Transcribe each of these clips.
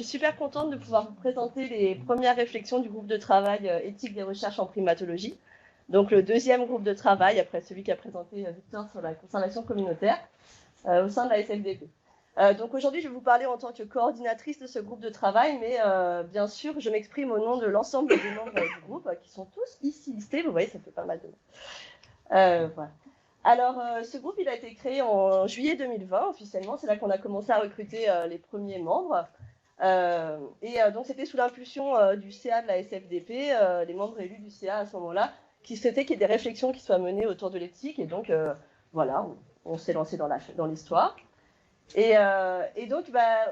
super contente de pouvoir vous présenter les premières réflexions du groupe de travail éthique des recherches en primatologie. Donc le deuxième groupe de travail, après celui qu'a présenté Victor sur la conservation communautaire, au sein de la SFDP. Donc aujourd'hui, je vais vous parler en tant que coordinatrice de ce groupe de travail, mais bien sûr, je m'exprime au nom de l'ensemble des membres du groupe, qui sont tous ici listés. Vous voyez, ça fait pas mal de monde. Voilà. Alors, ce groupe, il a été créé en juillet 2020, officiellement. C'est là qu'on a commencé à recruter les premiers membres. Donc, c'était sous l'impulsion du CA de la SFDP, les membres élus du CA à ce moment-là, qui souhaitaient qu'il y ait des réflexions qui soient menées autour de l'éthique. Et donc, voilà, on s'est lancé dans l'histoire. Et donc,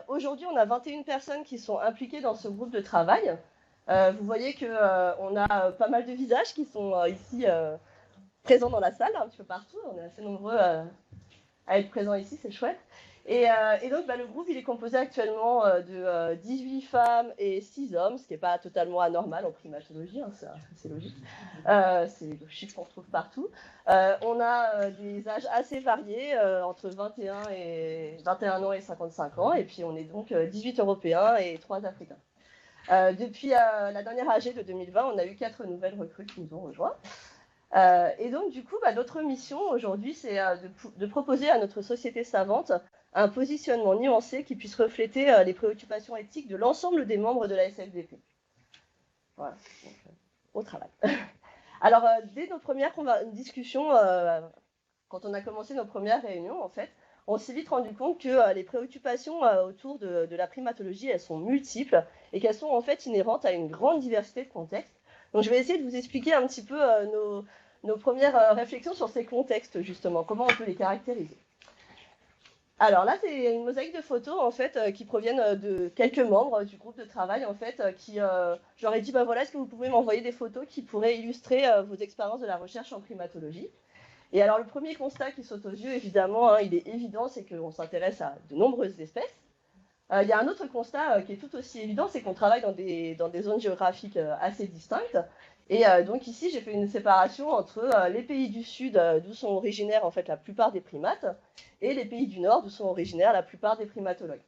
aujourd'hui, on a 21 personnes qui sont impliquées dans ce groupe de travail. Vous voyez qu'on a pas mal de visages qui sont ici présents dans la salle, un petit peu partout. On est assez nombreux à être présents ici, c'est chouette. Et donc, le groupe, il est composé actuellement de 18 femmes et 6 hommes, ce qui n'est pas totalement anormal en primatologie, hein, c'est logique. C'est le chiffre qu'on trouve partout. On a des âges assez variés, entre 21 ans et 55 ans, et puis on est donc 18 Européens et 3 Africains. Depuis la dernière AG de 2020, on a eu 4 nouvelles recrues qui nous ont rejoints. Et donc, du coup, notre mission aujourd'hui, c'est de proposer à notre société savante un positionnement nuancé qui puisse refléter les préoccupations éthiques de l'ensemble des membres de la SFDP. Voilà, donc, au travail. Alors, dès nos premières discussions, quand on a commencé nos premières réunions, en fait, on s'est vite rendu compte que les préoccupations autour de la primatologie, elles sont multiples et qu'elles sont en fait inhérentes à une grande diversité de contextes. Donc, je vais essayer de vous expliquer un petit peu nos premières réflexions sur ces contextes, justement, comment on peut les caractériser. Alors là, c'est une mosaïque de photos, en fait, qui proviennent de quelques membres du groupe de travail, en fait, qui, je leur ai dit, voilà, est-ce que vous pouvez m'envoyer des photos qui pourraient illustrer vos expériences de la recherche en primatologie? Et alors, le premier constat qui saute aux yeux, évidemment, hein, il est évident, c'est qu'on s'intéresse à de nombreuses espèces. Il y a un autre constat qui est tout aussi évident, c'est qu'on travaille dans des zones géographiques assez distinctes. Et donc ici, j'ai fait une séparation entre les pays du Sud, d'où sont originaires en fait la plupart des primates, et les pays du Nord, d'où sont originaires la plupart des primatologues.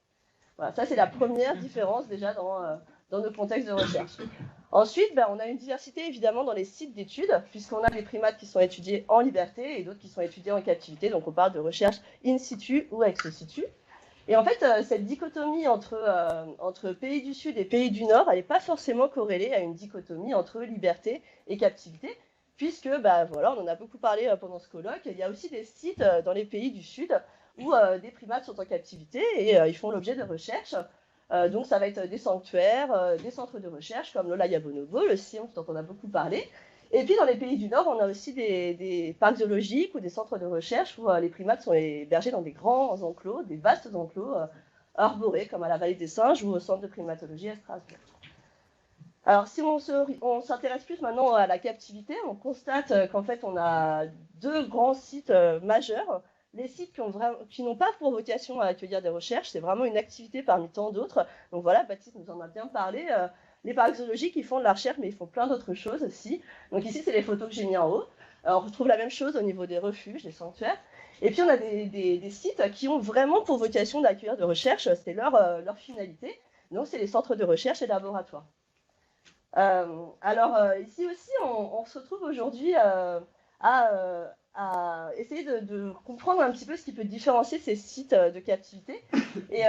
Voilà, ça c'est la première différence déjà dans nos contextes de recherche. Ensuite, on a une diversité évidemment dans les sites d'études, puisqu'on a des primates qui sont étudiés en liberté et d'autres qui sont étudiés en captivité. Donc on parle de recherche in situ ou ex situ. Et en fait, cette dichotomie entre pays du Sud et pays du Nord, elle n'est pas forcément corrélée à une dichotomie entre liberté et captivité, puisque, voilà, on en a beaucoup parlé pendant ce colloque, il y a aussi des sites dans les pays du Sud où des primates sont en captivité et ils font l'objet de recherches. Donc ça va être des sanctuaires, des centres de recherche comme l'Olaya Bonobo, le CIOMS dont on a beaucoup parlé. Et puis dans les pays du Nord, on a aussi des parcs zoologiques ou des centres de recherche où les primates sont hébergés dans des grands enclos, des vastes enclos arborés, comme à la Vallée des Singes ou au centre de primatologie à Strasbourg. Alors si on s'intéresse plus maintenant à la captivité, on constate qu'en fait on a 2 grands sites majeurs. Les sites qui n'ont pas pour vocation à accueillir des recherches, c'est vraiment une activité parmi tant d'autres. Donc voilà, Baptiste nous en a bien parlé. Les parcs zoologiques, ils font de la recherche, mais ils font plein d'autres choses aussi. Donc ici, c'est les photos que j'ai mis en haut. Alors, on retrouve la même chose au niveau des refuges, des sanctuaires. Et puis, on a des sites qui ont vraiment pour vocation d'accueillir de recherche, c'est leur finalité. Donc, c'est les centres de recherche et laboratoires. Ici aussi, on se retrouve aujourd'hui à essayer de comprendre un petit peu ce qui peut différencier ces sites de captivité. Et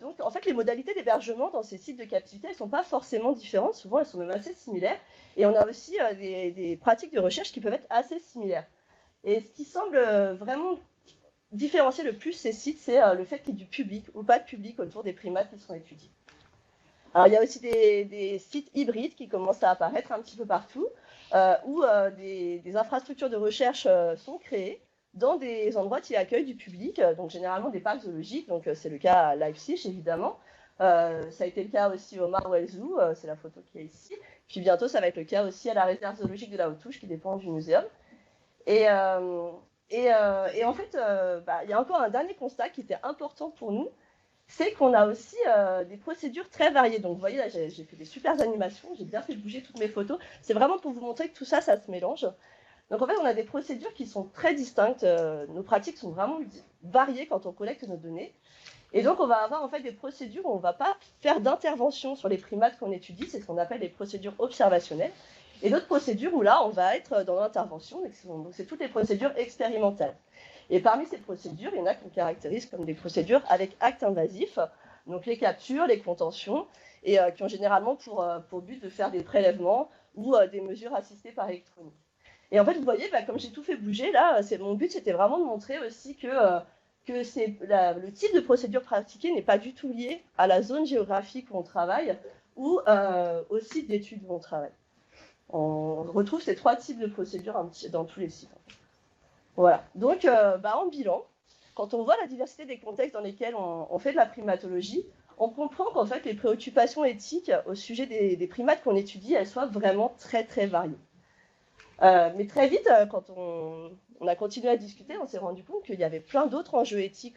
donc, en fait, les modalités d'hébergement dans ces sites de captivité, elles ne sont pas forcément différentes. Souvent, elles sont même assez similaires. Et on a aussi des pratiques de recherche qui peuvent être assez similaires. Et ce qui semble vraiment différencier le plus ces sites, c'est le fait qu'il y ait du public ou pas de public autour des primates qui sont étudiés. Alors, il y a aussi des sites hybrides qui commencent à apparaître un petit peu partout, où des infrastructures de recherche sont créées dans des endroits qui accueillent du public, donc généralement des parcs zoologiques, donc c'est le cas à Leipzig évidemment, ça a été le cas aussi au Marwell Zoo, c'est la photo qui est ici, puis bientôt ça va être le cas aussi à la réserve zoologique de la Haute-Touche qui dépend du muséum. Et en fait, il y a encore un dernier constat qui était important pour nous, c'est qu'on a aussi des procédures très variées. Donc vous voyez là, j'ai fait des super animations, j'ai bien fait bouger toutes mes photos. C'est vraiment pour vous montrer que tout ça, ça se mélange. Donc en fait, on a des procédures qui sont très distinctes. Nos pratiques sont vraiment variées quand on collecte nos données. Et donc, on va avoir en fait des procédures où on ne va pas faire d'intervention sur les primates qu'on étudie, c'est ce qu'on appelle les procédures observationnelles. Et d'autres procédures où là, on va être dans l'intervention, donc c'est toutes les procédures expérimentales. Et parmi ces procédures, il y en a qu'on caractérise comme des procédures avec actes invasifs, donc les captures, les contentions, et qui ont généralement pour but de faire des prélèvements ou des mesures assistées par électronique. Et en fait, vous voyez, comme j'ai tout fait bouger, là, mon but, c'était vraiment de montrer aussi que le type de procédure pratiquée n'est pas du tout lié à la zone géographique où on travaille ou au site d'études où on travaille. On retrouve ces 3 types de procédures dans tous les sites. Voilà. Donc, en bilan, quand on voit la diversité des contextes dans lesquels on fait de la primatologie, on comprend qu'en fait, les préoccupations éthiques au sujet des primates qu'on étudie, elles soient vraiment très, très variées. Mais très vite, quand on a continué à discuter, on s'est rendu compte qu'il y avait plein d'autres enjeux éthiques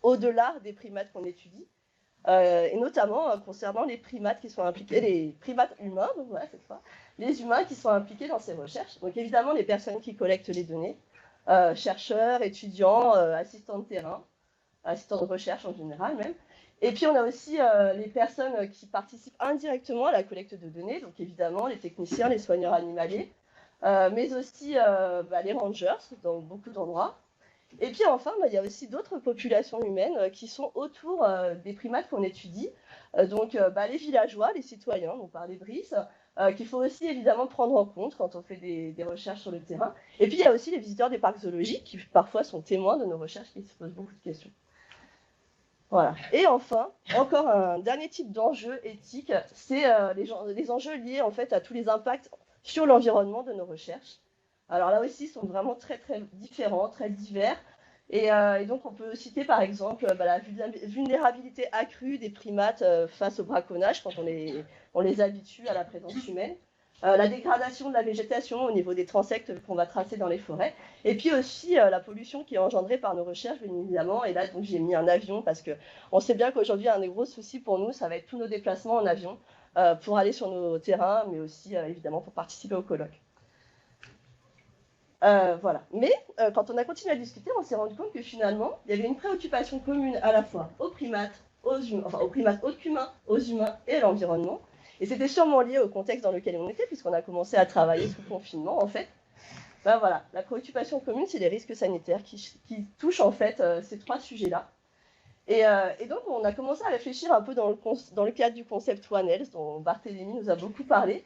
au-delà des primates qu'on étudie, et notamment concernant les primates qui sont impliqués, les primates humains, donc voilà, cette fois, les humains qui sont impliqués dans ces recherches. Donc évidemment, les personnes qui collectent les données, chercheurs, étudiants, assistants de terrain, assistants de recherche en général même. Et puis on a aussi les personnes qui participent indirectement à la collecte de données, donc évidemment les techniciens, les soigneurs animaliers, mais aussi les rangers dans beaucoup d'endroits. Et puis enfin, il y a aussi d'autres populations humaines qui sont autour des primates qu'on étudie. Donc les villageois, les citoyens, on parlait de Brice, qu'il faut aussi évidemment prendre en compte quand on fait des recherches sur le terrain. Et puis il y a aussi les visiteurs des parcs zoologiques qui parfois sont témoins de nos recherches, qui se posent beaucoup de questions. Voilà. Et enfin, encore un dernier type d'enjeu éthique, c'est les enjeux liés en fait à tous les impacts sur l'environnement de nos recherches. Alors là aussi, ils sont vraiment très très différents, très divers. Et donc on peut citer par exemple la vulnérabilité accrue des primates face au braconnage quand on les habitue à la présence humaine. La dégradation de la végétation au niveau des transectes qu'on va tracer dans les forêts, et puis aussi la pollution qui est engendrée par nos recherches, bien évidemment. Et là, donc, j'ai mis un avion parce qu'on sait bien qu'aujourd'hui, un des gros soucis pour nous, ça va être tous nos déplacements en avion pour aller sur nos terrains, mais aussi évidemment pour participer au colloque. Voilà. Mais quand on a continué à discuter, on s'est rendu compte que finalement, il y avait une préoccupation commune à la fois aux primates, aux primates autres qu'humains, aux humains et à l'environnement. Et c'était sûrement lié au contexte dans lequel on était, puisqu'on a commencé à travailler sous confinement, en fait. Voilà, la préoccupation commune, c'est les risques sanitaires qui touchent en fait ces 3 sujets-là. Et donc, on a commencé à réfléchir un peu dans le cadre du concept One Health, dont Barthélémy nous a beaucoup parlé,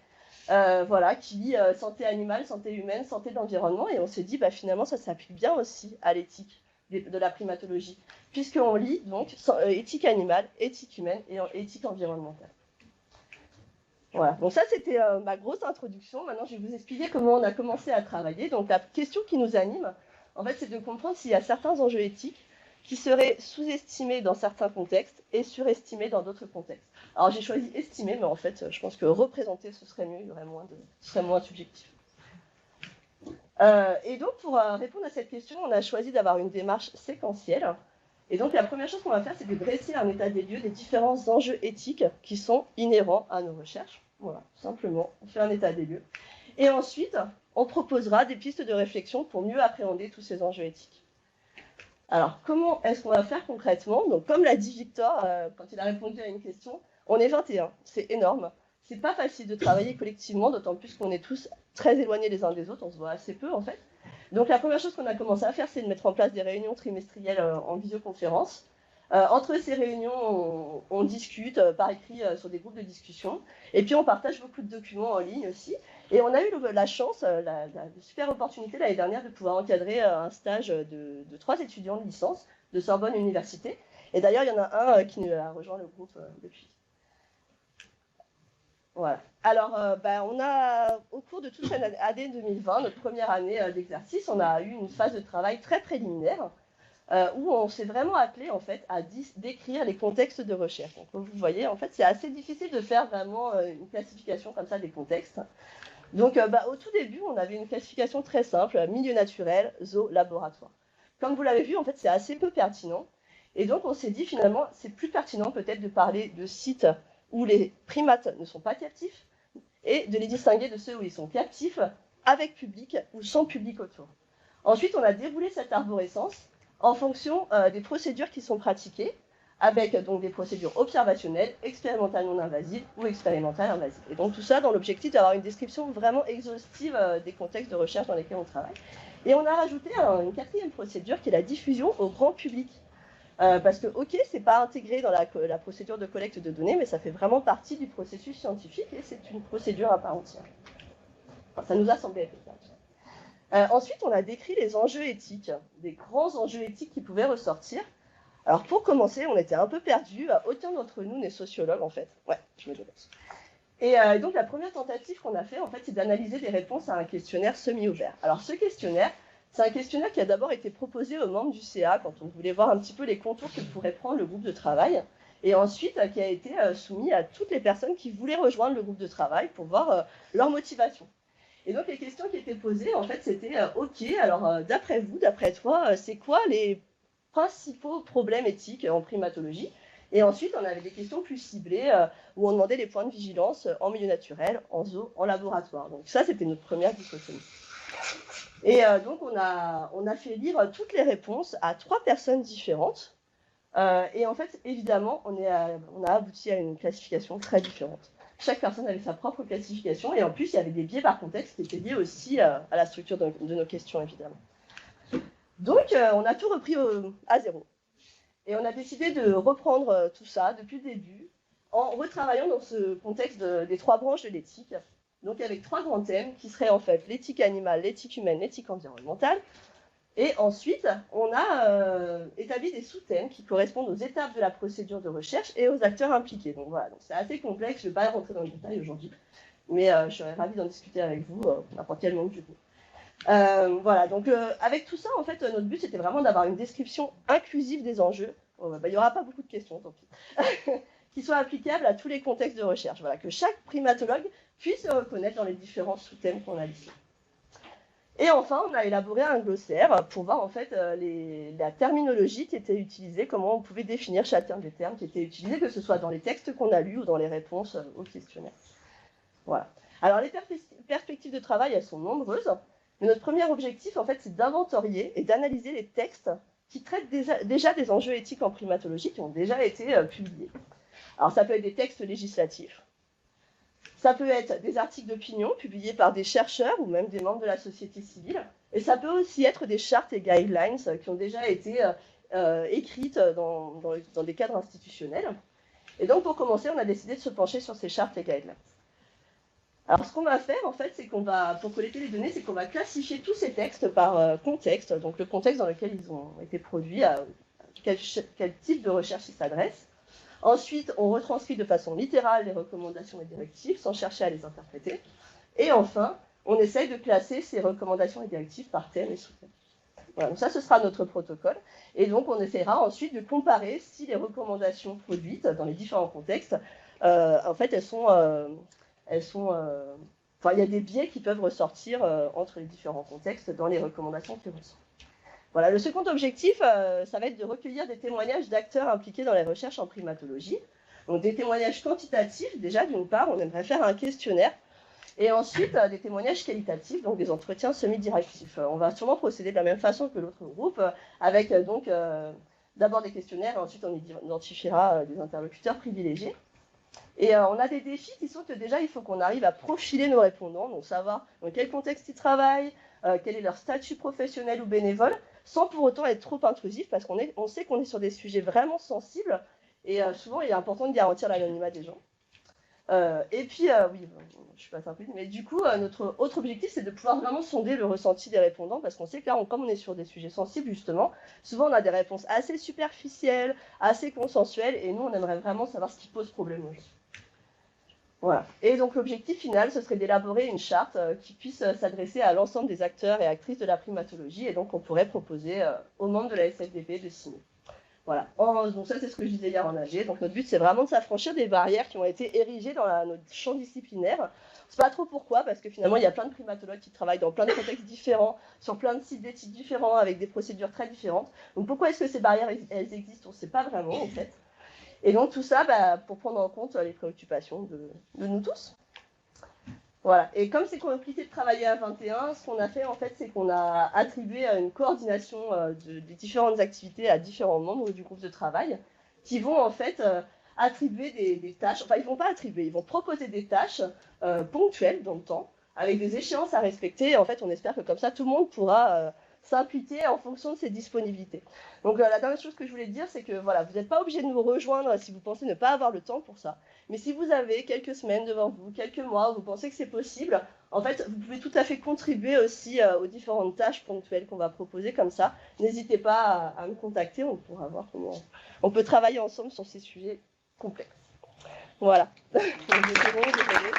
qui lie santé animale, santé humaine, santé de l'environnement. Et on s'est dit, finalement, ça s'applique bien aussi à l'éthique de la primatologie, puisqu'on lie donc éthique animale, éthique humaine et éthique environnementale. Voilà, donc ça c'était ma grosse introduction. Maintenant, je vais vous expliquer comment on a commencé à travailler. Donc la question qui nous anime, en fait, c'est de comprendre s'il y a certains enjeux éthiques qui seraient sous-estimés dans certains contextes et surestimés dans d'autres contextes. Alors j'ai choisi estimer, mais en fait, je pense que représenter, ce serait mieux, ce serait moins subjectif. Et donc, pour répondre à cette question, on a choisi d'avoir une démarche séquentielle. Et donc, la première chose qu'on va faire, c'est de dresser un état des lieux des différents enjeux éthiques qui sont inhérents à nos recherches. Voilà, tout simplement, on fait un état des lieux. Et ensuite, on proposera des pistes de réflexion pour mieux appréhender tous ces enjeux éthiques. Alors, comment est-ce qu'on va faire concrètement? Donc, comme l'a dit Victor, quand il a répondu à une question, on est 21, c'est énorme. C'est pas facile de travailler collectivement, d'autant plus qu'on est tous très éloignés les uns des autres, on se voit assez peu en fait. Donc la première chose qu'on a commencé à faire, c'est de mettre en place des réunions trimestrielles en visioconférence. Entre ces réunions, on discute par écrit sur des groupes de discussion. Et puis on partage beaucoup de documents en ligne aussi. Et on a eu la chance, la super opportunité l'année dernière de pouvoir encadrer un stage de 3 étudiants de licence de Sorbonne Université. Et d'ailleurs, il y en a un qui nous a rejoint le groupe depuis. Voilà. Alors, on a, au cours de toute cette année 2020, notre première année d'exercice, on a eu une phase de travail très préliminaire où on s'est vraiment attelé en fait à décrire les contextes de recherche. Donc, comme vous voyez, en fait, c'est assez difficile de faire vraiment une classification comme ça des contextes. Donc, au tout début, on avait une classification très simple, milieu naturel, zoo, laboratoire. Comme vous l'avez vu, en fait, c'est assez peu pertinent. Et donc, on s'est dit finalement, c'est plus pertinent peut-être de parler de sites où les primates ne sont pas captifs et de les distinguer de ceux où ils sont captifs avec public ou sans public autour. Ensuite, on a déroulé cette arborescence en fonction des procédures qui sont pratiquées, avec donc des procédures observationnelles, expérimentales non invasives ou expérimentales invasives. Et donc tout ça dans l'objectif d'avoir une description vraiment exhaustive des contextes de recherche dans lesquels on travaille. Et on a rajouté une quatrième procédure qui est la diffusion au grand public. Parce que, ok, c'est pas intégré dans la procédure de collecte de données, mais ça fait vraiment partie du processus scientifique et c'est une procédure à part entière. Enfin, ça nous a semblé être ensuite, on a décrit les enjeux éthiques, des grands enjeux éthiques qui pouvaient ressortir. Alors, pour commencer, on était un peu perdus. Aucun d'entre nous n'est sociologue, en fait. Ouais, je me dépêche. Et donc, la première tentative qu'on a fait, en fait, c'est d'analyser des réponses à un questionnaire semi-ouvert. Alors, ce questionnaire, c'est un questionnaire qui a d'abord été proposé aux membres du CA quand on voulait voir un petit peu les contours que pourrait prendre le groupe de travail. Et ensuite, qui a été soumis à toutes les personnes qui voulaient rejoindre le groupe de travail pour voir leur motivation. Et donc, les questions qui étaient posées, en fait, c'était ok, alors, d'après vous, d'après toi, c'est quoi les principaux problèmes éthiques en primatologie? Et ensuite, on avait des questions plus ciblées où on demandait les points de vigilance en milieu naturel, en zoo, en laboratoire. Donc ça, c'était notre première dichotomie. Et donc, on a fait lire toutes les réponses à 3 personnes différentes. Et en fait, évidemment, on a abouti à une classification très différente. Chaque personne avait sa propre classification. Et en plus, il y avait des biais par contexte qui étaient liés aussi à la structure de nos questions, évidemment. Donc, on a tout repris à zéro. Et on a décidé de reprendre tout ça depuis le début, en retravaillant dans ce contexte des 3 branches de l'éthique, donc avec 3 grands thèmes qui seraient en fait l'éthique animale, l'éthique humaine, l'éthique environnementale. Et ensuite, on a établi des sous-thèmes qui correspondent aux étapes de la procédure de recherche et aux acteurs impliqués. Donc voilà, donc c'est assez complexe, je ne vais pas rentrer dans le détail aujourd'hui, mais je serais ravie d'en discuter avec vous n'importe quel moment du coup. Voilà, donc avec tout ça, en fait, notre but, c'était vraiment d'avoir une description inclusive des enjeux. Bon, il n'y aura pas beaucoup de questions, tant pis. Qui soit applicable à tous les contextes de recherche. Voilà, que chaque primatologue puisse se reconnaître dans les différents sous-thèmes qu'on a listés. Et enfin, on a élaboré un glossaire pour voir en fait la terminologie qui était utilisée, comment on pouvait définir chacun des termes qui étaient utilisés, que ce soit dans les textes qu'on a lus ou dans les réponses au questionnaire. Voilà. Alors les perspectives de travail, elles sont nombreuses. Mais notre premier objectif, en fait, c'est d'inventorier et d'analyser les textes qui traitent déjà des enjeux éthiques en primatologie, qui ont déjà été publiés. Alors, ça peut être des textes législatifs, ça peut être des articles d'opinion publiés par des chercheurs ou même des membres de la société civile, et ça peut aussi être des chartes et guidelines qui ont déjà été écrites dans des cadres institutionnels. Et donc, pour commencer, on a décidé de se pencher sur ces chartes et guidelines. Alors, ce qu'on va faire, en fait, c'est qu'on va, pour collecter les données, c'est qu'on va classifier tous ces textes par contexte, donc le contexte dans lequel ils ont été produits, à quel type de recherche ils s'adressent. Ensuite, on retranscrit de façon littérale les recommandations et directives, sans chercher à les interpréter. Et enfin, on essaye de classer ces recommandations et directives par thème et sous-thème. Voilà, donc ça, ce sera notre protocole. Et donc, on essaiera ensuite de comparer si les recommandations produites dans les différents contextes, en fait, enfin, il y a des biais qui peuvent ressortir entre les différents contextes dans les recommandations qui ressortent. Voilà, le second objectif, ça va être de recueillir des témoignages d'acteurs impliqués dans les recherches en primatologie. Donc des témoignages quantitatifs, déjà d'une part, on aimerait faire un questionnaire, et ensuite des témoignages qualitatifs, donc des entretiens semi-directifs. On va sûrement procéder de la même façon que l'autre groupe, avec donc d'abord des questionnaires, et ensuite on identifiera des interlocuteurs privilégiés. Et on a des défis qui sont que déjà, il faut qu'on arrive à profiler nos répondants, donc savoir dans quel contexte ils travaillent, quel est leur statut professionnel ou bénévole, sans pour autant être trop intrusif, parce qu'on sait qu'on est sur des sujets vraiment sensibles, et souvent, il est important de garantir l'anonymat des gens. Et puis, oui, je suis pas simple, mais du coup, notre autre objectif, c'est de pouvoir vraiment sonder le ressenti des répondants, parce qu'on sait que là, comme on est sur des sujets sensibles, justement, souvent on a des réponses assez superficielles, assez consensuelles, et nous, on aimerait vraiment savoir ce qui pose problème aux gens. Voilà. Et donc l'objectif final, ce serait d'élaborer une charte qui puisse s'adresser à l'ensemble des acteurs et actrices de la primatologie, et donc on pourrait proposer aux membres de la SFDP de signer. Voilà. Donc ça, c'est ce que je disais hier en AG. Donc notre but, c'est vraiment de s'affranchir des barrières qui ont été érigées dans notre champ disciplinaire. Je ne sais pas trop pourquoi, parce que finalement, il y a plein de primatologues qui travaillent dans plein de contextes différents, sur plein de sites d'éthique différents, avec des procédures très différentes. Donc pourquoi est-ce que ces barrières, elles existent? On ne sait pas vraiment, en fait. Et donc tout ça, pour prendre en compte les préoccupations de nous tous. Voilà. Et comme c'est compliqué de travailler à 21, ce qu'on a fait, en fait, c'est qu'on a attribué une coordination des différentes activités à différents membres du groupe de travail qui vont, en fait, attribuer des tâches. Enfin, ils vont pas attribuer, ils vont proposer des tâches ponctuelles dans le temps, avec des échéances à respecter. Et en fait, on espère que comme ça, tout le monde pourra s'impliquer en fonction de ses disponibilités. Donc, la dernière chose que je voulais dire, c'est que voilà, vous n'êtes pas obligé de nous rejoindre si vous pensez ne pas avoir le temps pour ça. Mais si vous avez quelques semaines devant vous, quelques mois, où vous pensez que c'est possible, en fait, vous pouvez tout à fait contribuer aussi aux différentes tâches ponctuelles qu'on va proposer comme ça. N'hésitez pas à me contacter, on pourra voir comment on peut travailler ensemble sur ces sujets complexes. Voilà. Donc, c'est bon, désolé.